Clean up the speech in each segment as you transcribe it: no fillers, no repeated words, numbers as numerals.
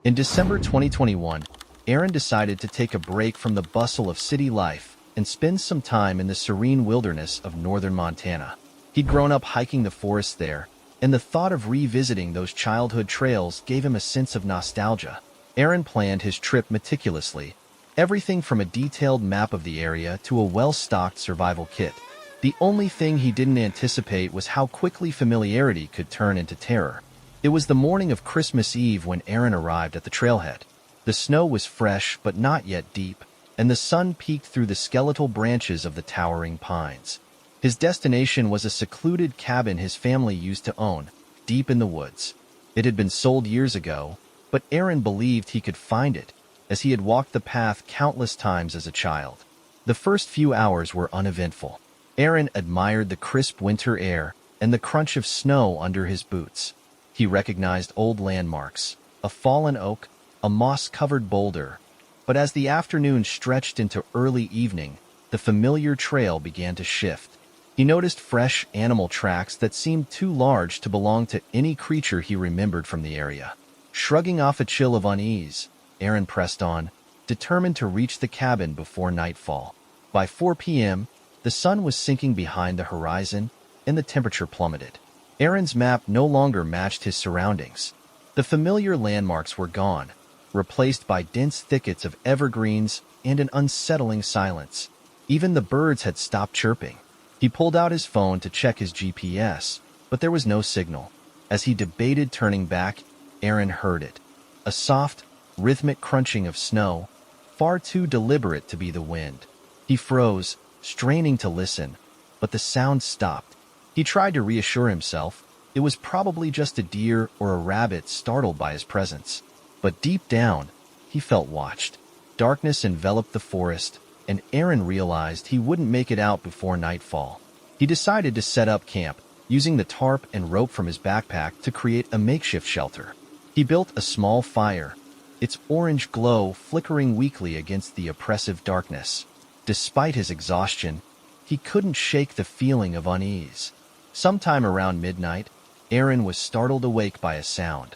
In December 2021, Aaron decided to take a break from the bustle of city life and spend some time in the serene wilderness of northern Montana. He'd grown up hiking the forest there, and the thought of revisiting those childhood trails gave him a sense of nostalgia. Aaron planned his trip meticulously, everything from a detailed map of the area to a well-stocked survival kit. The only thing he didn't anticipate was how quickly familiarity could turn into terror. It was the morning of Christmas Eve when Aaron arrived at the trailhead. The snow was fresh but not yet deep, and the sun peeked through the skeletal branches of the towering pines. His destination was a secluded cabin his family used to own, deep in the woods. It had been sold years ago, but Aaron believed he could find it, as he had walked the path countless times as a child. The first few hours were uneventful. Aaron admired the crisp winter air and the crunch of snow under his boots. He recognized old landmarks, a fallen oak, a moss-covered boulder. But as the afternoon stretched into early evening, the familiar trail began to shift. He noticed fresh animal tracks that seemed too large to belong to any creature he remembered from the area. Shrugging off a chill of unease, Aaron pressed on, determined to reach the cabin before nightfall. By 4 p.m., the sun was sinking behind the horizon, and the temperature plummeted. Aaron's map no longer matched his surroundings. The familiar landmarks were gone, replaced by dense thickets of evergreens and an unsettling silence. Even the birds had stopped chirping. He pulled out his phone to check his GPS, but there was no signal. As he debated turning back, Aaron heard it. A soft, rhythmic crunching of snow, far too deliberate to be the wind. He froze, straining to listen, but the sound stopped. He tried to reassure himself. It was probably just a deer or a rabbit startled by his presence. But deep down, he felt watched. Darkness enveloped the forest, and Aaron realized he wouldn't make it out before nightfall. He decided to set up camp, using the tarp and rope from his backpack to create a makeshift shelter. He built a small fire, its orange glow flickering weakly against the oppressive darkness. Despite his exhaustion, he couldn't shake the feeling of unease. Sometime around midnight, Aaron was startled awake by a sound.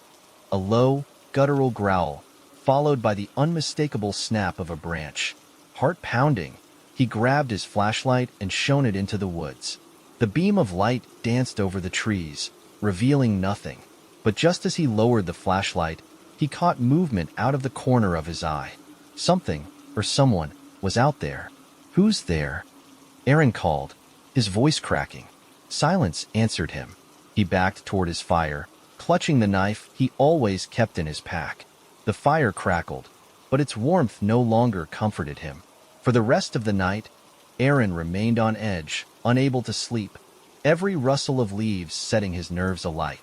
A low, guttural growl, followed by the unmistakable snap of a branch. Heart pounding, he grabbed his flashlight and shone it into the woods. The beam of light danced over the trees, revealing nothing. But just as he lowered the flashlight, he caught movement out of the corner of his eye. Something, or someone, was out there. "Who's there?" Aaron called, his voice cracking. Silence answered him. He backed toward his fire, clutching the knife he always kept in his pack. The fire crackled, but its warmth no longer comforted him. For the rest of the night, Aaron remained on edge, unable to sleep, every rustle of leaves setting his nerves alight.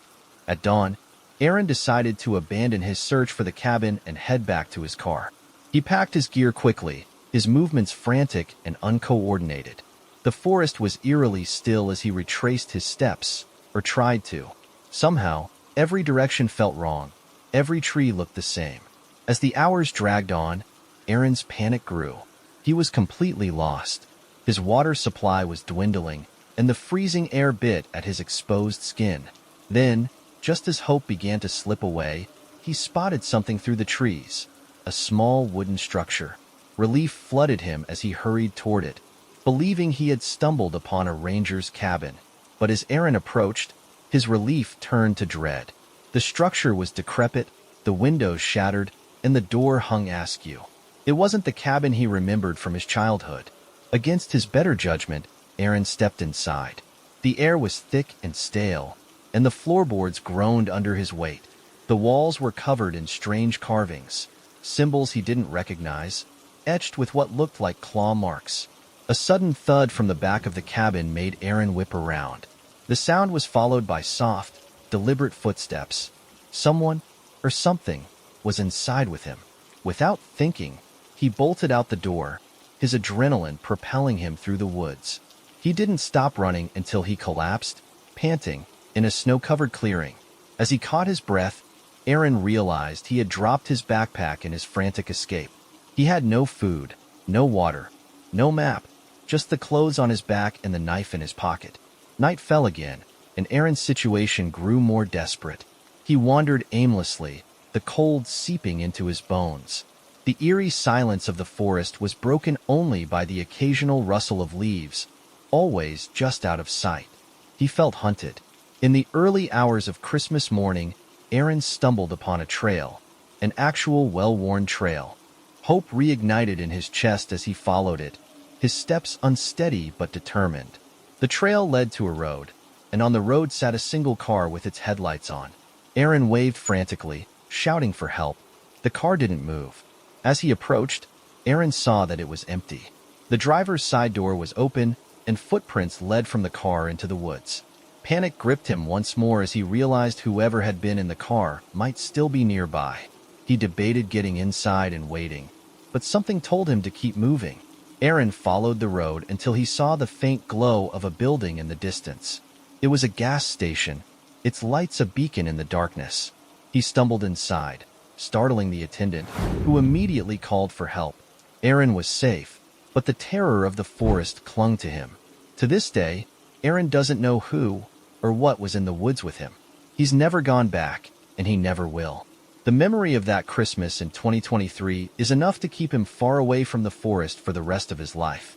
At dawn, Aaron decided to abandon his search for the cabin and head back to his car. He packed his gear quickly, his movements frantic and uncoordinated. The forest was eerily still as he retraced his steps, or tried to. Somehow, every direction felt wrong. Every tree looked the same. As the hours dragged on, Aaron's panic grew. He was completely lost. His water supply was dwindling, and the freezing air bit at his exposed skin. Then, just as hope began to slip away, he spotted something through the trees. A small wooden structure. Relief flooded him as he hurried toward it, believing he had stumbled upon a ranger's cabin. But as Aaron approached, his relief turned to dread. The structure was decrepit, the windows shattered, and the door hung askew. It wasn't the cabin he remembered from his childhood. Against his better judgment, Aaron stepped inside. The air was thick and stale, and the floorboards groaned under his weight. The walls were covered in strange carvings, symbols he didn't recognize, etched with what looked like claw marks. A sudden thud from the back of the cabin made Aaron whip around. The sound was followed by soft, deliberate footsteps. Someone, or something, was inside with him. Without thinking, he bolted out the door, his adrenaline propelling him through the woods. He didn't stop running until he collapsed, panting, in a snow-covered clearing. As he caught his breath, Aaron realized he had dropped his backpack in his frantic escape. He had no food, no water, no map, just the clothes on his back and the knife in his pocket. Night fell again, and Aaron's situation grew more desperate. He wandered aimlessly, the cold seeping into his bones. The eerie silence of the forest was broken only by the occasional rustle of leaves, always just out of sight. He felt hunted. In the early hours of Christmas morning, Aaron stumbled upon a trail, an actual well-worn trail. Hope reignited in his chest as he followed it, his steps unsteady but determined. The trail led to a road, and on the road sat a single car with its headlights on. Aaron waved frantically, shouting for help. The car didn't move. As he approached, Aaron saw that it was empty. The driver's side door was open, and footprints led from the car into the woods. Panic gripped him once more as he realized whoever had been in the car might still be nearby. He debated getting inside and waiting, but something told him to keep moving. Aaron followed the road until he saw the faint glow of a building in the distance. It was a gas station, its lights a beacon in the darkness. He stumbled inside, startling the attendant, who immediately called for help. Aaron was safe, but the terror of the forest clung to him. To this day, Aaron doesn't know who or what was in the woods with him. He's never gone back, and he never will. The memory of that Christmas in 2023 is enough to keep him far away from the forest for the rest of his life.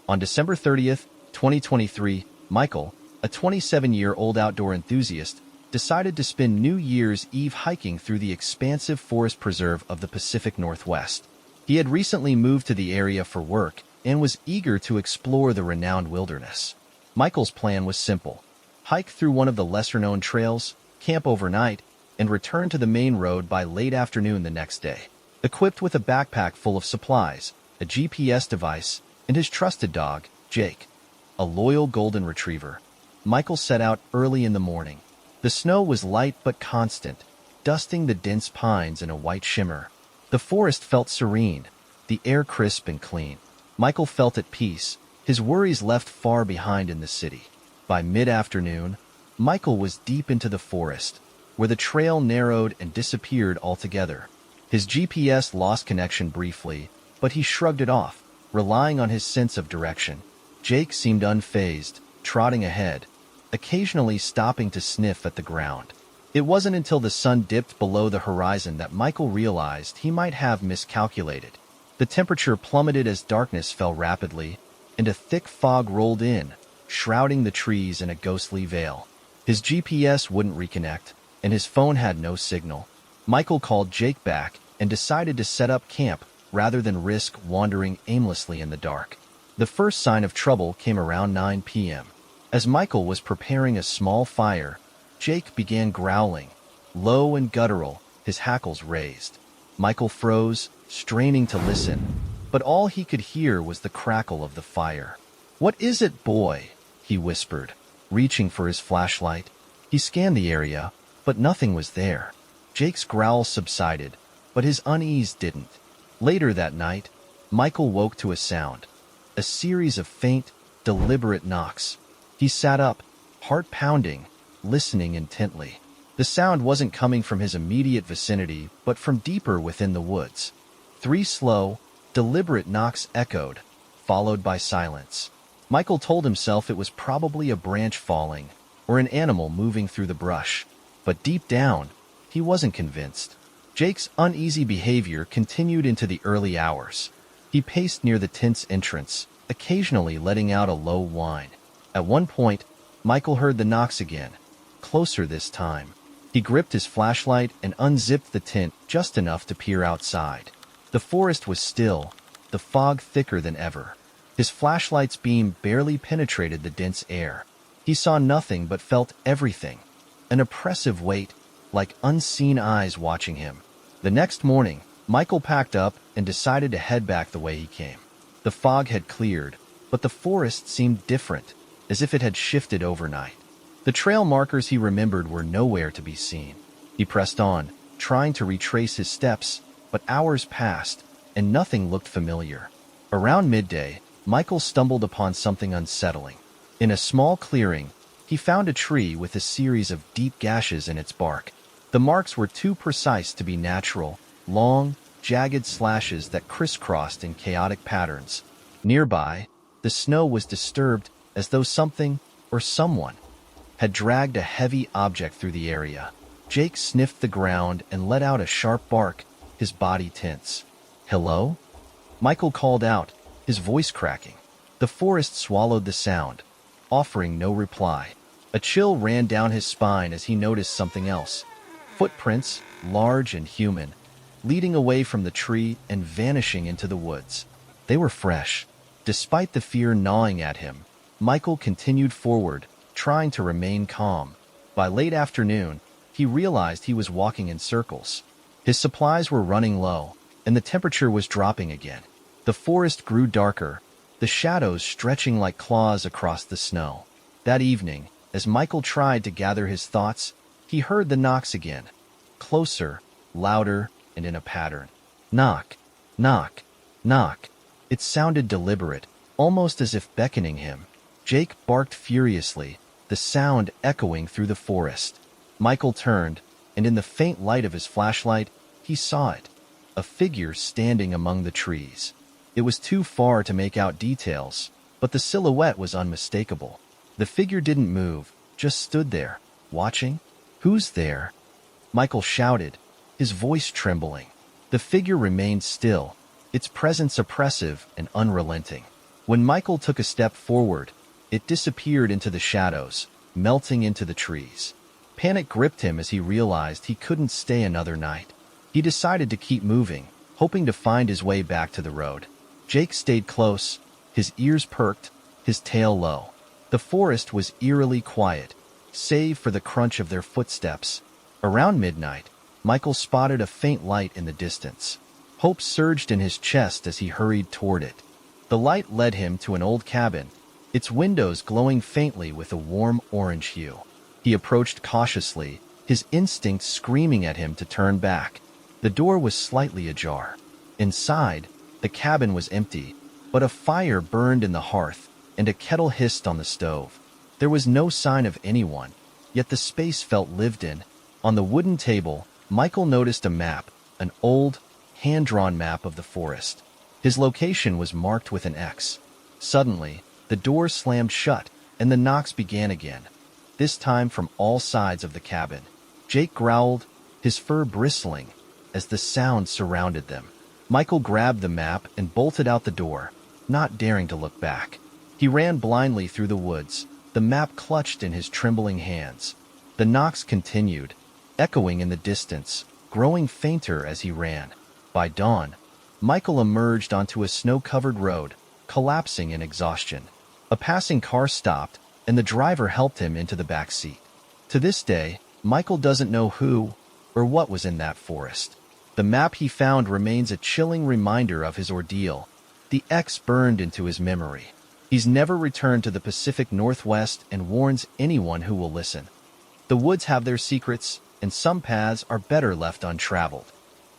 On December 30th, 2023, Michael, a 27-year-old outdoor enthusiast, decided to spend New Year's Eve hiking through the expansive forest preserve of the Pacific Northwest. He had recently moved to the area for work and was eager to explore the renowned wilderness. Michael's plan was simple: hike through one of the lesser-known trails, camp overnight, and return to the main road by late afternoon the next day. Equipped with a backpack full of supplies, a GPS device, and his trusted dog, Jake, a loyal golden retriever, Michael set out early in the morning. The snow was light but constant, dusting the dense pines in a white shimmer. The forest felt serene, the air crisp and clean. Michael felt at peace, his worries left far behind in the city. By mid-afternoon, Michael was deep into the forest, where the trail narrowed and disappeared altogether. His GPS lost connection briefly, but he shrugged it off, relying on his sense of direction. Jake seemed unfazed, trotting ahead, occasionally stopping to sniff at the ground. It wasn't until the sun dipped below the horizon that Michael realized he might have miscalculated. The temperature plummeted as darkness fell rapidly, and a thick fog rolled in, shrouding the trees in a ghostly veil. His GPS wouldn't reconnect, and his phone had no signal. Michael called Jake back and decided to set up camp rather than risk wandering aimlessly in the dark. The first sign of trouble came around 9 p.m. As Michael was preparing a small fire, Jake began growling, low and guttural, his hackles raised. Michael froze, straining to listen, but all he could hear was the crackle of the fire. "What is it, boy?" he whispered, reaching for his flashlight. He scanned the area, but nothing was there. Jake's growl subsided, but his unease didn't. Later that night, Michael woke to a sound, a series of faint, deliberate knocks. He sat up, heart pounding, listening intently. The sound wasn't coming from his immediate vicinity, but from deeper within the woods. 3 slow, deliberate knocks echoed, followed by silence. Michael told himself it was probably a branch falling, or an animal moving through the brush. But deep down, he wasn't convinced. Jake's uneasy behavior continued into the early hours. He paced near the tent's entrance, occasionally letting out a low whine. At one point, Michael heard the knocks again, closer this time. He gripped his flashlight and unzipped the tent just enough to peer outside. The forest was still, the fog thicker than ever. His flashlight's beam barely penetrated the dense air. He saw nothing but felt everything, an oppressive weight, like unseen eyes watching him. The next morning, Michael packed up and decided to head back the way he came. The fog had cleared, but the forest seemed different, as if it had shifted overnight. The trail markers he remembered were nowhere to be seen. He pressed on, trying to retrace his steps, but hours passed, and nothing looked familiar. Around midday, Michael stumbled upon something unsettling. In a small clearing, he found a tree with a series of deep gashes in its bark. The marks were too precise to be natural, long, jagged slashes that crisscrossed in chaotic patterns. Nearby, the snow was disturbed as though something, or someone, had dragged a heavy object through the area. Jake sniffed the ground and let out a sharp bark, his body tense. "Hello?" Michael called out, his voice cracking. The forest swallowed the sound, offering no reply. A chill ran down his spine as he noticed something else. Footprints, large and human, leading away from the tree and vanishing into the woods. They were fresh. Despite the fear gnawing at him, Michael continued forward, trying to remain calm. By late afternoon, he realized he was walking in circles. His supplies were running low, and the temperature was dropping again. The forest grew darker, the shadows stretching like claws across the snow. That evening, as Michael tried to gather his thoughts, he heard the knocks again. Closer, louder, and in a pattern. Knock, knock, knock. It sounded deliberate, almost as if beckoning him. Jake barked furiously, the sound echoing through the forest. Michael turned, and in the faint light of his flashlight, he saw it. A figure standing among the trees. It was too far to make out details, but the silhouette was unmistakable. The figure didn't move, just stood there, watching. "Who's there?" Michael shouted, his voice trembling. The figure remained still, its presence oppressive and unrelenting. When Michael took a step forward, it disappeared into the shadows, melting into the trees. Panic gripped him as he realized he couldn't stay another night. He decided to keep moving, hoping to find his way back to the road. Jake stayed close, his ears perked, his tail low. The forest was eerily quiet, save for the crunch of their footsteps. Around midnight, Michael spotted a faint light in the distance. Hope surged in his chest as he hurried toward it. The light led him to an old cabin, its windows glowing faintly with a warm orange hue. He approached cautiously, his instincts screaming at him to turn back. The door was slightly ajar. Inside, the cabin was empty, but a fire burned in the hearth, and a kettle hissed on the stove. There was no sign of anyone, yet the space felt lived in. On the wooden table, Michael noticed a map, an old, hand-drawn map of the forest. His location was marked with an X. Suddenly, the door slammed shut, and the knocks began again, this time from all sides of the cabin. Jake growled, his fur bristling, as the sound surrounded them. Michael grabbed the map and bolted out the door, not daring to look back. He ran blindly through the woods, the map clutched in his trembling hands. The knocks continued, echoing in the distance, growing fainter as he ran. By dawn, Michael emerged onto a snow-covered road, collapsing in exhaustion. A passing car stopped, and the driver helped him into the back seat. To this day, Michael doesn't know who or what was in that forest. The map he found remains a chilling reminder of his ordeal. The X burned into his memory. He's never returned to the Pacific Northwest and warns anyone who will listen. The woods have their secrets, and some paths are better left untraveled.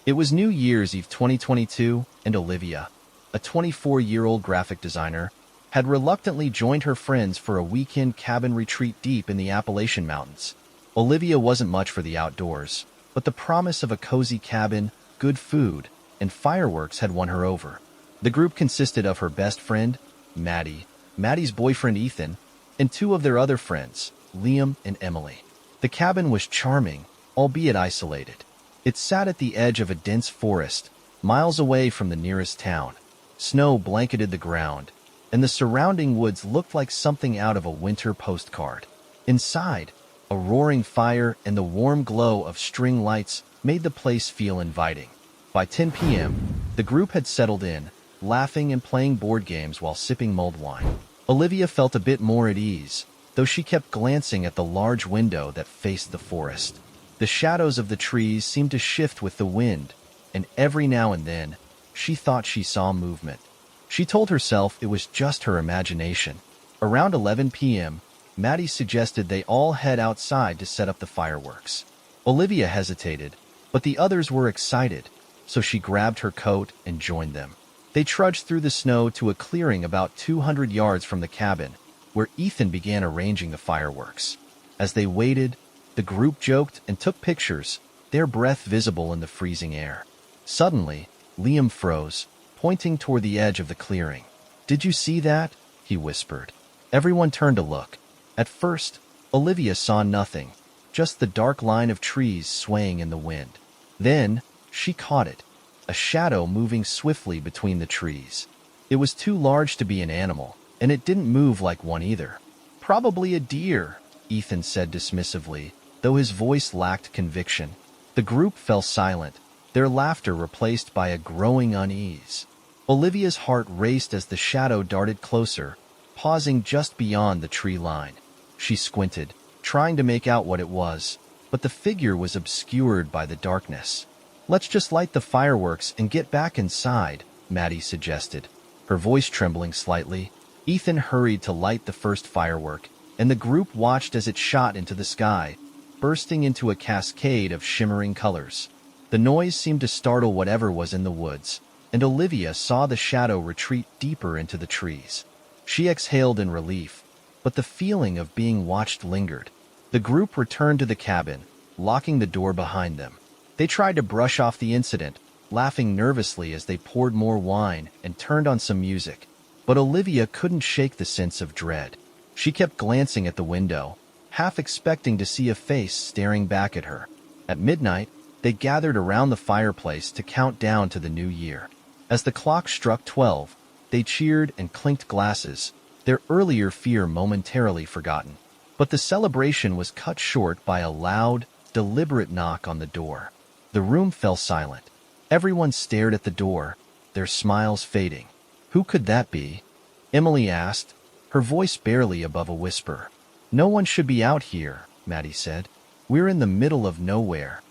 It was New Year's Eve 2022, and Olivia, a 24-year-old graphic designer, had reluctantly joined her friends for a weekend cabin retreat deep in the Appalachian Mountains. Olivia wasn't much for the outdoors, but the promise of a cozy cabin, good food, and fireworks had won her over. The group consisted of her best friend, Maddie, Maddie's boyfriend Ethan, and two of their other friends, Liam and Emily. The cabin was charming, albeit isolated. It sat at the edge of a dense forest, miles away from the nearest town. Snow blanketed the ground, and the surrounding woods looked like something out of a winter postcard. Inside, a roaring fire and the warm glow of string lights made the place feel inviting. By 10 p.m., the group had settled in, laughing and playing board games while sipping mulled wine. Olivia felt a bit more at ease, though she kept glancing at the large window that faced the forest. The shadows of the trees seemed to shift with the wind, and every now and then, she thought she saw movement. She told herself it was just her imagination. Around 11 p.m., Maddie suggested they all head outside to set up the fireworks. Olivia hesitated, but the others were excited, so she grabbed her coat and joined them. They trudged through the snow to a clearing about 200 yards from the cabin, where Ethan began arranging the fireworks. As they waited, the group joked and took pictures, their breath visible in the freezing air. Suddenly, Liam froze, pointing toward the edge of the clearing. "Did you see that?" he whispered. Everyone turned to look. At first, Olivia saw nothing, just the dark line of trees swaying in the wind. Then, she caught it, a shadow moving swiftly between the trees. It was too large to be an animal, and it didn't move like one either. "Probably a deer," Ethan said dismissively, though his voice lacked conviction. The group fell silent, their laughter replaced by a growing unease. Olivia's heart raced as the shadow darted closer, pausing just beyond the tree line. She squinted, trying to make out what it was, but the figure was obscured by the darkness. "Let's just light the fireworks and get back inside," Maddie suggested, her voice trembling slightly. Ethan hurried to light the first firework, and the group watched as it shot into the sky, bursting into a cascade of shimmering colors. The noise seemed to startle whatever was in the woods, and Olivia saw the shadow retreat deeper into the trees. She exhaled in relief, but the feeling of being watched lingered. The group returned to the cabin, locking the door behind them. They tried to brush off the incident, laughing nervously as they poured more wine and turned on some music. But Olivia couldn't shake the sense of dread. She kept glancing at the window, half expecting to see a face staring back at her. At midnight, they gathered around the fireplace to count down to the new year. As the clock struck 12, they cheered and clinked glasses, their earlier fear momentarily forgotten. But the celebration was cut short by a loud, deliberate knock on the door. The room fell silent. Everyone stared at the door, their smiles fading. "Who could that be?" Emily asked, her voice barely above a whisper. "No one should be out here," Maddie said. "We're in the middle of nowhere."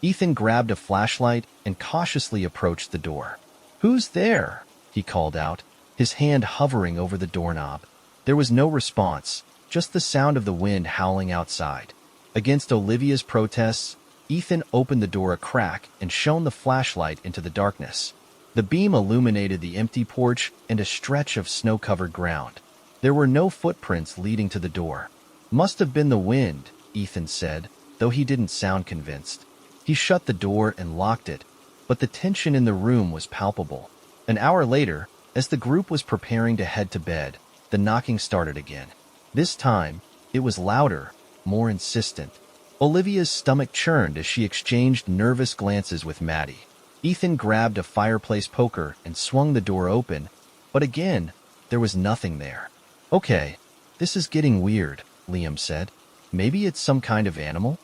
Ethan grabbed a flashlight and cautiously approached the door. "Who's there?" he called out, his hand hovering over the doorknob. There was no response, just the sound of the wind howling outside. Against Olivia's protests, Ethan opened the door a crack and shone the flashlight into the darkness. The beam illuminated the empty porch and a stretch of snow-covered ground. There were no footprints leading to the door. "Must have been the wind," Ethan said, though he didn't sound convinced. He shut the door and locked it, but the tension in the room was palpable. An hour later, as the group was preparing to head to bed, the knocking started again. This time, it was louder, more insistent. Olivia's stomach churned as she exchanged nervous glances with Maddie. Ethan grabbed a fireplace poker and swung the door open, but again, there was nothing there. "Okay, this is getting weird," Liam said. "Maybe it's some kind of animal?"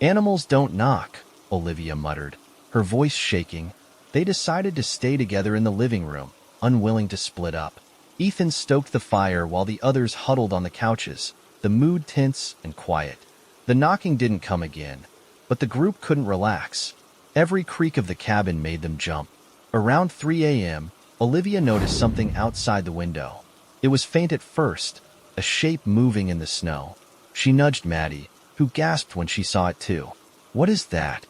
"Animals don't knock," Olivia muttered, her voice shaking. They decided to stay together in the living room, unwilling to split up. Ethan stoked the fire while the others huddled on the couches, the mood tense and quiet. The knocking didn't come again, but the group couldn't relax. Every creak of the cabin made them jump. Around 3 a.m., Olivia noticed something outside the window. It was faint at first, a shape moving in the snow. She nudged Maddie, who gasped when she saw it too. "What is that?"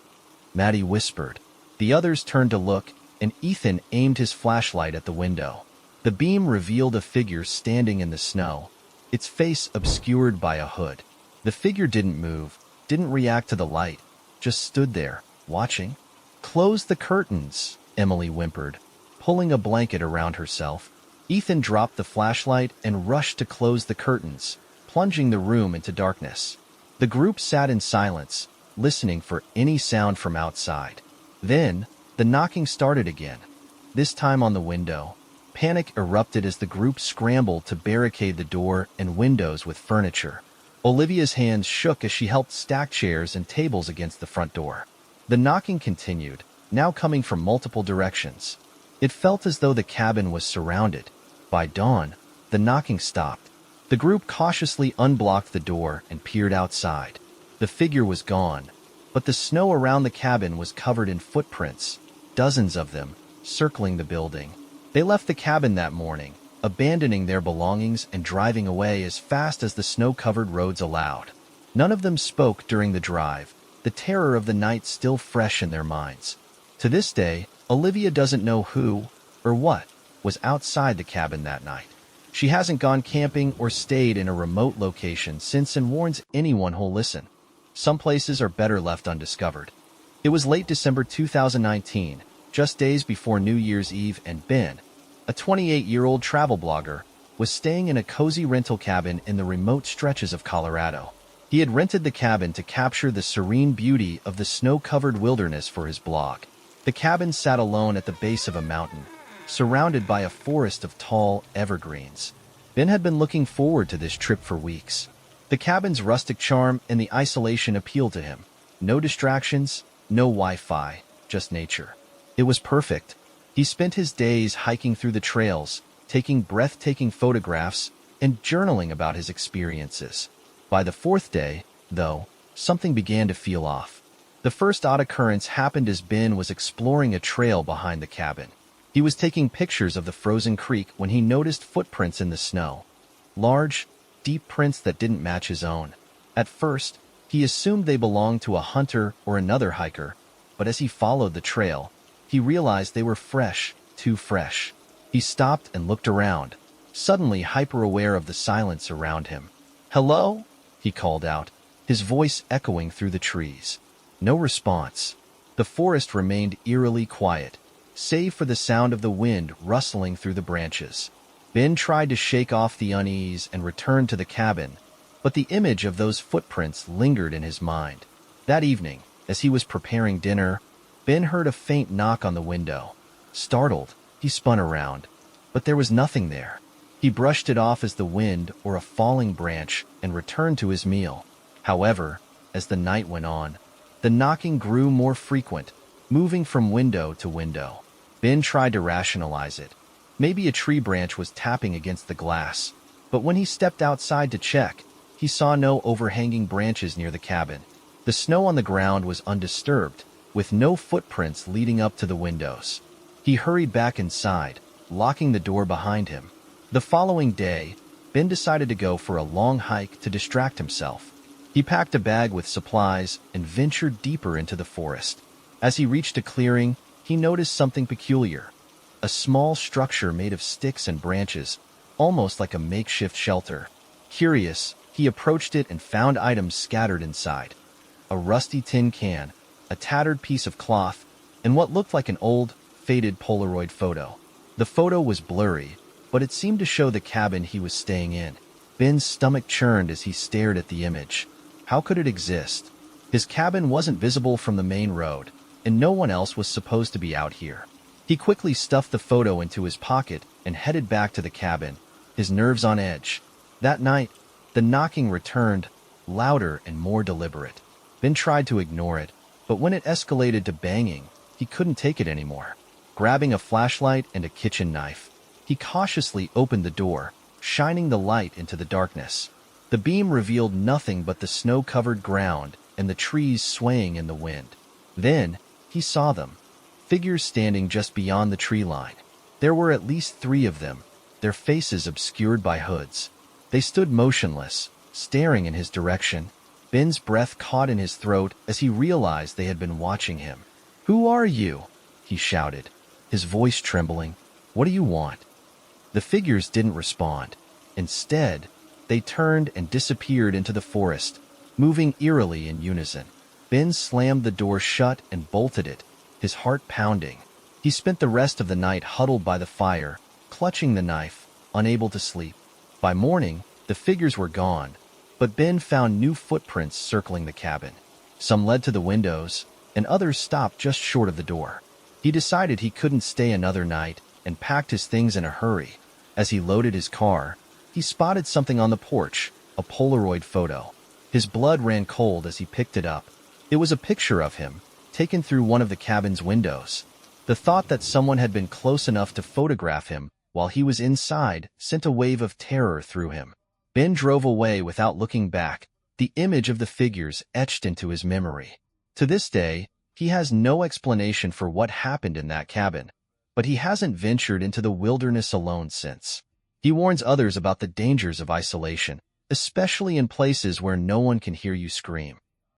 Maddie whispered. The others turned to look, and Ethan aimed his flashlight at the window. The beam revealed a figure standing in the snow, its face obscured by a hood. The figure didn't move, didn't react to the light, just stood there, watching. "Close the curtains," Emily whimpered, pulling a blanket around herself. Ethan dropped the flashlight and rushed to close the curtains, plunging the room into darkness. The group sat in silence, listening for any sound from outside. Then, the knocking started again, this time on the window. Panic erupted as the group scrambled to barricade the door and windows with furniture. Olivia's hands shook as she helped stack chairs and tables against the front door. The knocking continued, now coming from multiple directions. It felt as though the cabin was surrounded. By dawn, the knocking stopped. The group cautiously unblocked the door and peered outside. The figure was gone, but the snow around the cabin was covered in footprints, dozens of them, circling the building. They left the cabin that morning, abandoning their belongings and driving away as fast as the snow-covered roads allowed. None of them spoke during the drive, the terror of the night still fresh in their minds. To this day, Olivia doesn't know who, or what, was outside the cabin that night. She hasn't gone camping or stayed in a remote location since and warns anyone who'll listen. Some places are better left undiscovered. It was late December 2019, just days before New Year's Eve, and Ben, a 28-year-old travel blogger, was staying in a cozy rental cabin in the remote stretches of Colorado. He had rented the cabin to capture the serene beauty of the snow-covered wilderness for his blog. The cabin sat alone at the base of a mountain, surrounded by a forest of tall evergreens. Ben had been looking forward to this trip for weeks. The cabin's rustic charm and the isolation appealed to him. No distractions, no Wi-Fi, just nature. It was perfect. He spent his days hiking through the trails, taking breathtaking photographs, and journaling about his experiences. By the fourth day, though, something began to feel off. The first odd occurrence happened as Ben was exploring a trail behind the cabin. He was taking pictures of the frozen creek when he noticed footprints in the snow. Large, deep prints that didn't match his own. At first, he assumed they belonged to a hunter or another hiker, but as he followed the trail, he realized they were fresh, too fresh. He stopped and looked around, suddenly hyper-aware of the silence around him. "Hello?" he called out, his voice echoing through the trees. No response. The forest remained eerily quiet, save for the sound of the wind rustling through the branches. Ben tried to shake off the unease and return to the cabin, but the image of those footprints lingered in his mind. That evening, as he was preparing dinner, Ben heard a faint knock on the window. Startled, he spun around, but there was nothing there. He brushed it off as the wind or a falling branch and returned to his meal. However, as the night went on, the knocking grew more frequent, moving from window to window. Ben tried to rationalize it. Maybe a tree branch was tapping against the glass, but when he stepped outside to check, he saw no overhanging branches near the cabin. The snow on the ground was undisturbed, with no footprints leading up to the windows. He hurried back inside, locking the door behind him. The following day, Ben decided to go for a long hike to distract himself. He packed a bag with supplies and ventured deeper into the forest. As he reached a clearing, he noticed something peculiar. A small structure made of sticks and branches, almost like a makeshift shelter. Curious, he approached it and found items scattered inside. A rusty tin can, a tattered piece of cloth, and what looked like an old, faded Polaroid photo. The photo was blurry, but it seemed to show the cabin he was staying in. Ben's stomach churned as he stared at the image. How could it exist? His cabin wasn't visible from the main road, and no one else was supposed to be out here. He quickly stuffed the photo into his pocket and headed back to the cabin, his nerves on edge. That night, the knocking returned, louder and more deliberate. Ben tried to ignore it, but when it escalated to banging, he couldn't take it anymore. Grabbing a flashlight and a kitchen knife, he cautiously opened the door, shining the light into the darkness. The beam revealed nothing but the snow-covered ground and the trees swaying in the wind. Then, he saw them. Figures standing just beyond the tree line. There were at least 3 of them, their faces obscured by hoods. They stood motionless, staring in his direction. Ben's breath caught in his throat as he realized they had been watching him. "Who are you?" he shouted, his voice trembling. "What do you want?" The figures didn't respond. Instead, they turned and disappeared into the forest, moving eerily in unison. Ben slammed the door shut and bolted it, his heart pounding. He spent the rest of the night huddled by the fire, clutching the knife, unable to sleep. By morning, the figures were gone, but Ben found new footprints circling the cabin. Some led to the windows, and others stopped just short of the door. He decided he couldn't stay another night and packed his things in a hurry. As he loaded his car, he spotted something on the porch, a Polaroid photo. His blood ran cold as he picked it up. It was a picture of him, taken through one of the cabin's windows. The thought that someone had been close enough to photograph him while he was inside sent a wave of terror through him. Ben drove away without looking back, the image of the figures etched into his memory. To this day, he has no explanation for what happened in that cabin, but he hasn't ventured into the wilderness alone since. He warns others about the dangers of isolation, especially in places where no one can hear you scream.